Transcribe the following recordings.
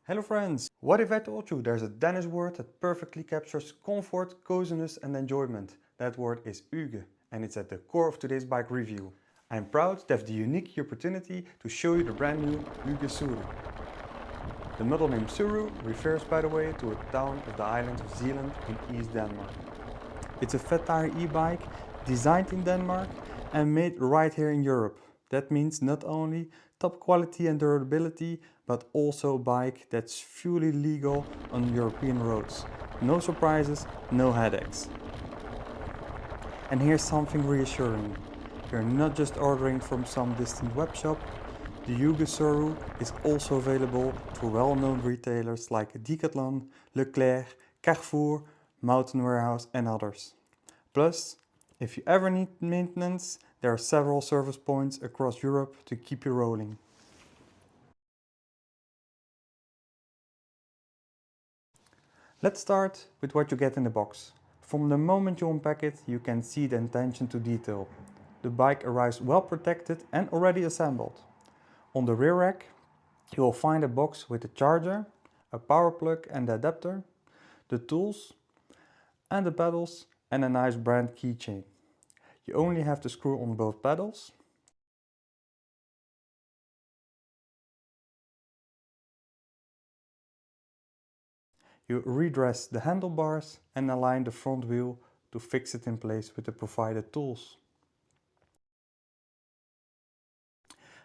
Hello friends! What if I told you there's a Danish word that perfectly captures comfort, coziness and enjoyment? That word is hygge, and it's at the core of today's bike review. I'm proud to have the unique opportunity to show you the brand new Hygge Sorø. The model name Soro refers, by the way, to a town of the island of Zealand in East Denmark. It's a fat tire e-bike designed in Denmark and made right here in Europe. That means not only top quality and durability, but also a bike that's fully legal on European roads. No surprises, no headaches. And here's something reassuring. You're not just ordering from some distant web shop. The Hygge Sorø is also available through well-known retailers like Decathlon, Leclerc, Carrefour, Mountain Warehouse and others. Plus, if you ever need maintenance, there are several service points across Europe to keep you rolling. Let's start with what you get in the box. From the moment you unpack it, you can see the attention to detail. The bike arrives well protected and already assembled. On the rear rack, you will find a box with a charger, a power plug and adapter, the tools and the pedals and a nice brand keychain. You only have to screw on both pedals. You redress the handlebars and align the front wheel to fix it in place with the provided tools.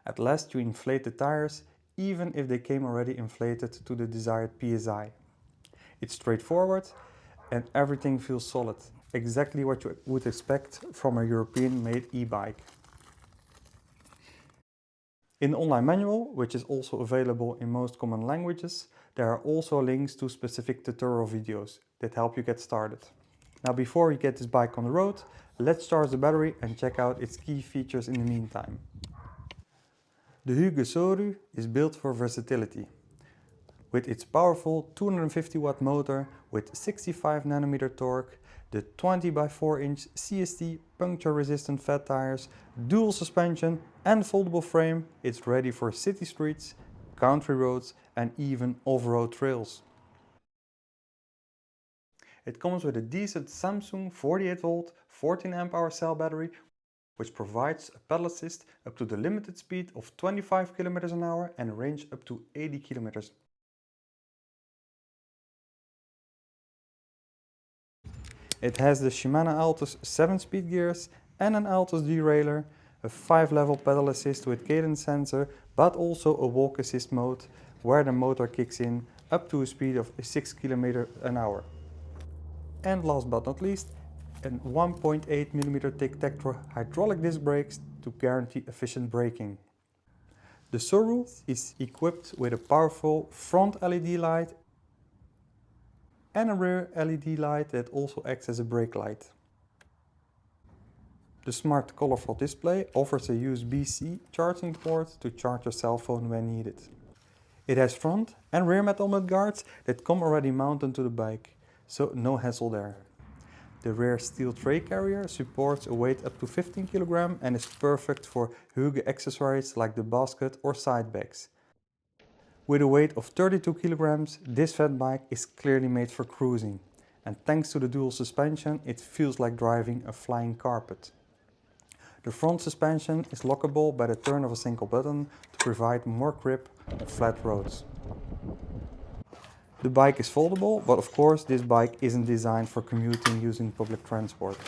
At last you inflate the tires, even if they came already inflated to the desired PSI. It's straightforward and everything feels solid. Exactly what you would expect from a European-made e-bike. In the online manual, which is also available in most common languages, there are also links to specific tutorial videos that help you get started. Now before we get this bike on the road, let's charge the battery and check out its key features in the meantime. The Hygge Sorø is built for versatility. With its powerful 250 watt motor with 65 nanometer torque, the 20x4 inch CST puncture resistant fat tires, dual suspension and foldable frame, it's ready for city streets, country roads and even off-road trails. It comes with a decent Samsung 48 volt 14 amp hour cell battery, which provides a pedal assist up to the limited speed of 25 km an hour and a range up to 80 km. It has the Shimano Altus 7-speed gears and an Altus derailleur, a 5-level pedal assist with cadence sensor, but also a walk assist mode where the motor kicks in up to a speed of 6 km an hour. And last but not least, a 1.8mm thick Tektro hydraulic disc brakes to guarantee efficient braking. The Soro is equipped with a powerful front LED light and a rear LED light that also acts as a brake light. The smart colorful display offers a USB-C charging port to charge your cell phone when needed. It has front and rear metal mud guards that come already mounted to the bike, so no hassle there. The rear steel tray carrier supports a weight up to 15 kg and is perfect for Hygge accessories like the basket or side bags. With a weight of 32 kg, this fat bike is clearly made for cruising, and thanks to the dual suspension it feels like driving a flying carpet. The front suspension is lockable by the turn of a single button to provide more grip on flat roads. The bike is foldable, but of course this bike isn't designed for commuting using public transport.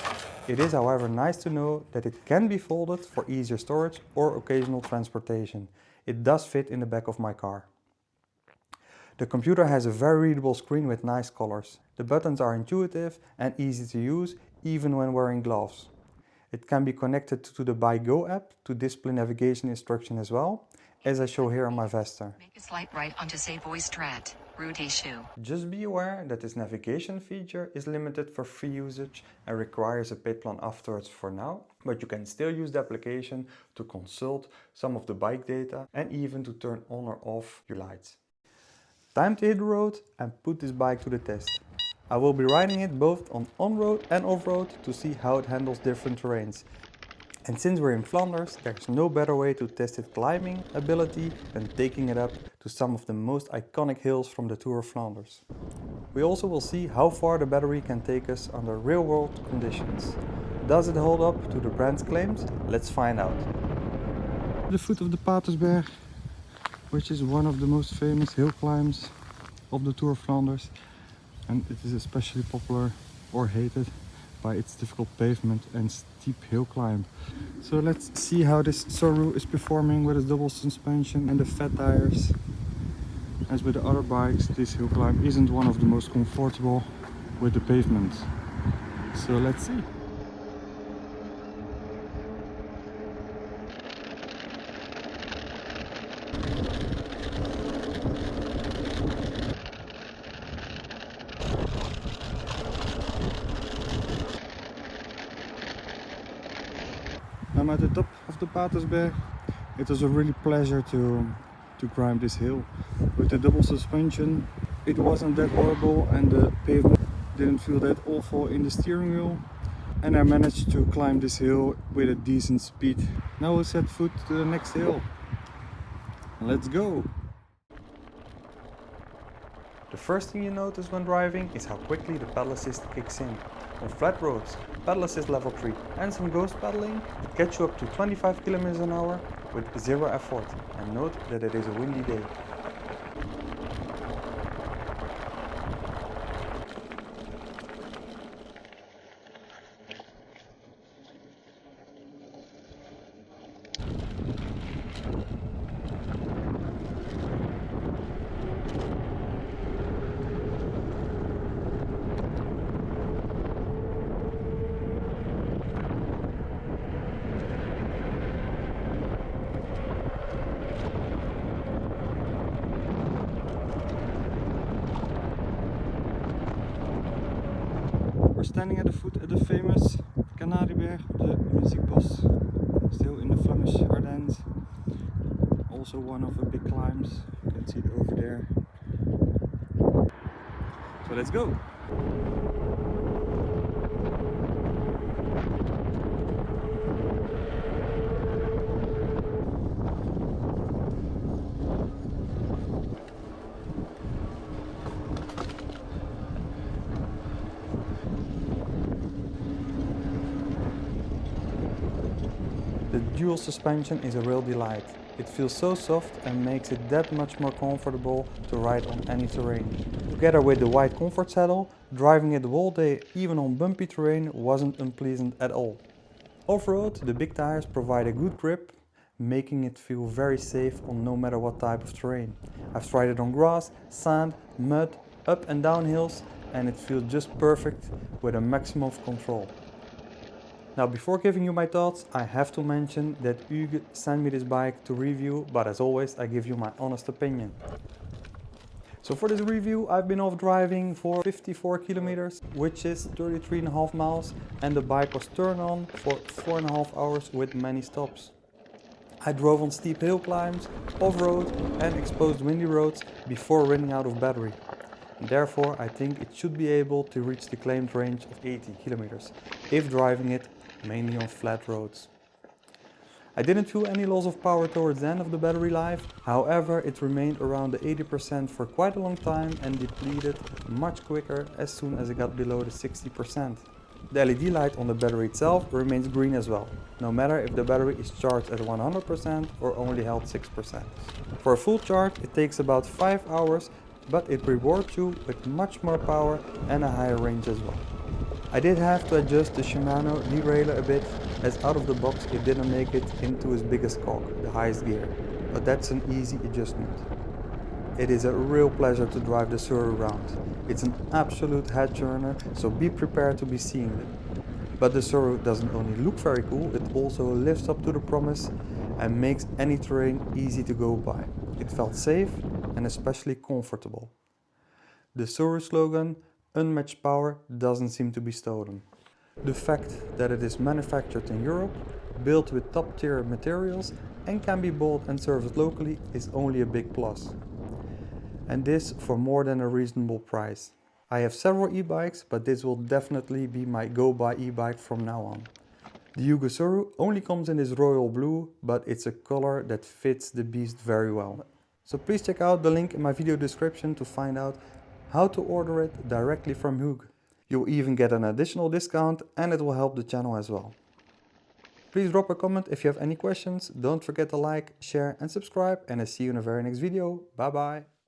It is however nice to know that it can be folded for easier storage or occasional transportation. It does fit in the back of my car. The computer has a very readable screen with nice colors. The buttons are intuitive and easy to use even when wearing gloves. It can be connected to the Bike Go app to display navigation instruction as well, as I show here on my Vesta. Make a slight right onto say voice strat, route issue. Just be aware that this navigation feature is limited for free usage and requires a paid plan afterwards for now, but you can still use the application to consult some of the bike data and even to turn on or off your lights. Time to hit the road and put this bike to the test. I will be riding it both on-road and off-road to see how it handles different terrains. And since we're in Flanders, there's no better way to test its climbing ability than taking it up to some of the most iconic hills from the Tour of Flanders. We also will see how far the battery can take us under real-world conditions. Does it hold up to the brand's claims? Let's find out. The foot of the Patersberg, which is one of the most famous hill climbs of the Tour of Flanders, and it is especially popular or hated by its difficult pavement and steep hill climb. So let's see how this Soro is performing with its double suspension and the fat tires. As with the other bikes, this hill climb isn't one of the most comfortable with the pavement. So let's see. I'm at the top of the Patersberg. It was a really pleasure to climb this hill. With the double suspension, it wasn't that horrible and the pavement didn't feel that awful in the steering wheel. And I managed to climb this hill with a decent speed. Now we'll set foot to the next hill. Let's go! The first thing you notice when driving is how quickly the pedal assist kicks in. On flat roads, pedal assist level 3 and some ghost pedaling, it gets you up to 25 km an hour with zero effort. And note that it is a windy day. We're standing at the foot of the famous Canarieberg, the Muziekbos, still in the Flemish Ardennes. Also one of the big climbs, you can see it over there. So let's go! The dual suspension is a real delight. It feels so soft and makes it that much more comfortable to ride on any terrain. Together with the wide comfort saddle, driving it the whole day even on bumpy terrain wasn't unpleasant at all. Off-road, the big tires provide a good grip, making it feel very safe on no matter what type of terrain. I've tried it on grass, sand, mud, up and down hills, and it feels just perfect with a maximum of control. Now before giving you my thoughts, I have to mention that Hygge sent me this bike to review, but as always I give you my honest opinion. So for this review I've been off driving for 54 kilometers, which is 33.5 miles, and the bike was turned on for 4.5 hours with many stops. I drove on steep hill climbs, off-road and exposed windy roads before running out of battery. Therefore I think it should be able to reach the claimed range of 80 kilometers, if driving it mainly on flat roads. I didn't feel any loss of power towards the end of the battery life, however it remained around the 80% for quite a long time and depleted much quicker as soon as it got below the 60%. The LED light on the battery itself remains green as well, no matter if the battery is charged at 100% or only held 6%. For a full charge it takes about 5 hours, but it rewards you with much more power and a higher range as well. I did have to adjust the Shimano derailleur a bit, as out of the box it didn't make it into its biggest cog, the highest gear, but that's an easy adjustment. It is a real pleasure to drive the Soro around. It's an absolute head turner, so be prepared to be seeing it. But the Soro doesn't only look very cool, it also lives up to the promise and makes any terrain easy to go by. It felt safe and especially comfortable. The Soro slogan, "Unmatched power," doesn't seem to be stolen. The fact that it is manufactured in Europe, built with top-tier materials and can be bought and serviced locally is only a big plus. And this for more than a reasonable price. I have several e-bikes, but this will definitely be my go-by e-bike from now on. The Hygge Sorø only comes in this royal blue, but it's a color that fits the beast very well. So please check out the link in my video description to find out how to order it directly from Hygge. You'll even get an additional discount and it will help the channel as well. Please drop a comment if you have any questions. Don't forget to like, share and subscribe, and I'll see you in a very next video. Bye bye.